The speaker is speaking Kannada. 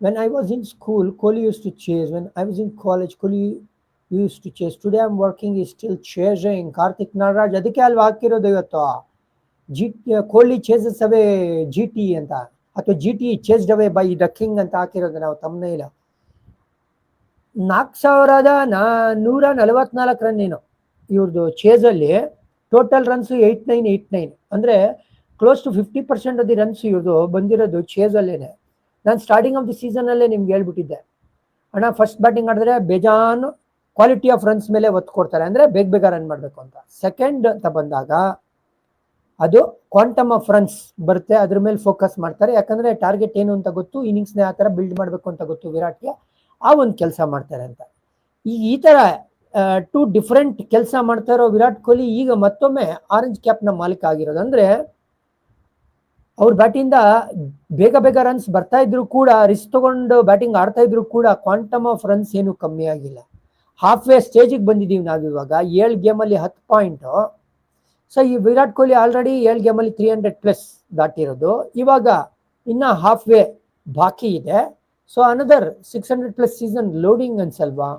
When I was in school, Kohli used to chase. When I was in college, Kohli used to chase. Today I'm working, he's still chasing. Karthik Naraj, ಅದಕ್ಕೆ ಅಲ್ವಾ ಹಾಕಿರೋದು ಇವತ್ತು ಜಿ ಕೊಹ್ಲಿ ಚೇಸಸ್ ಅವೇ ಜಿ ಟಿ ಅಂತ, ಅಥವಾ G T chased away by the king ಅಂತ ಹಾಕಿರೋದು ನಾವು ತಮ್ಮನೇ ಇಲ್ಲ. 4144 ರನ್ ಏನು ಇವ್ರದ್ದು ಚೇಸಲ್ಲಿ. ಟೋಟಲ್ ರನ್ಸ್ 8989, ಅಂದರೆ close to 50% of the runs ಇವ್ರದ್ದು ಬಂದಿರೋದು ಚೇಸಲ್ಲೇನೆ. ನಾನು ಸ್ಟಾರ್ಟಿಂಗ್ ಆಫ್ ದಿ ಸೀಸನಲ್ಲೇ ನಿಮ್ಗೆ ಹೇಳ್ಬಿಟ್ಟಿದ್ದೆ, ಅಣ್ಣ ಫಸ್ಟ್ ಬ್ಯಾಟಿಂಗ್ ಆಡಿದ್ರೆ ಬೇಜಾನ್ ಕ್ವಾಲಿಟಿ ಆಫ್ ರನ್ಸ್ ಮೇಲೆ ಒತ್ತು ಕೊಡ್ತಾರೆ, ಅಂದರೆ ಬೇಗ ರನ್ ಮಾಡಬೇಕು ಅಂತ. ಸೆಕೆಂಡ್ ಅಂತ ಬಂದಾಗ ಅದು ಕ್ವಾಂಟಮ್ ಆಫ್ ರನ್ಸ್ ಬರುತ್ತೆ, ಅದ್ರ ಮೇಲೆ ಫೋಕಸ್ ಮಾಡ್ತಾರೆ. ಯಾಕಂದರೆ ಟಾರ್ಗೆಟ್ ಏನು ಅಂತ ಗೊತ್ತು, ಇನ್ನಿಂಗ್ಸ್ನ ಆ ಥರ ಬಿಲ್ಡ್ ಮಾಡಬೇಕು ಅಂತ ಗೊತ್ತು ವಿರಾಟ್ಗೆ, ಆ ಒಂದು ಕೆಲಸ ಮಾಡ್ತಾರೆ ಅಂತ. ಈ ಥರ 2 ಡಿಫ್ರೆಂಟ್ ಕೆಲಸ ಮಾಡ್ತಾ ಇರೋ ವಿರಾಟ್ ಕೊಹ್ಲಿ ಈಗ ಮತ್ತೊಮ್ಮೆ ಆರೆಂಜ್ ಕ್ಯಾಪ್ನ ಮಾಲೀಕ ಆಗಿರೋದು. ಅಂದರೆ ಅವ್ರ ಬ್ಯಾಟಿಂದ ಬೇಗ ರನ್ಸ್ ಬರ್ತಾ ಇದ್ರು ಕೂಡ, ರಿಸ್ಕ್ ತಗೊಂಡು ಬ್ಯಾಟಿಂಗ್ ಆಡ್ತಾ ಇದ್ರು ಕೂಡ ಕ್ವಾಂಟಮ್ ಆಫ್ ರನ್ಸ್ ಏನು ಕಮ್ಮಿ ಆಗಿಲ್ಲ. ಹಾಫ್ ವೇ ಸ್ಟೇಜಿಗೆ ಬಂದಿದ್ದೀವಿ ನಾವಿವಾಗ. 7 ಗೇಮಲ್ಲಿ 10 ಪಾಯಿಂಟು. ಸೊ ಈ ವಿರಾಟ್ ಕೊಹ್ಲಿ ಆಲ್ರೆಡಿ 7 ಗೇಮಲ್ಲಿ 300+ ದಾಟಿರೋದು. ಇವಾಗ ಇನ್ನು ಹಾಫ್ ವೇ ಬಾಕಿ ಇದೆ. So another 600+ season loading ಅನ್ಸಲ್ವಾ?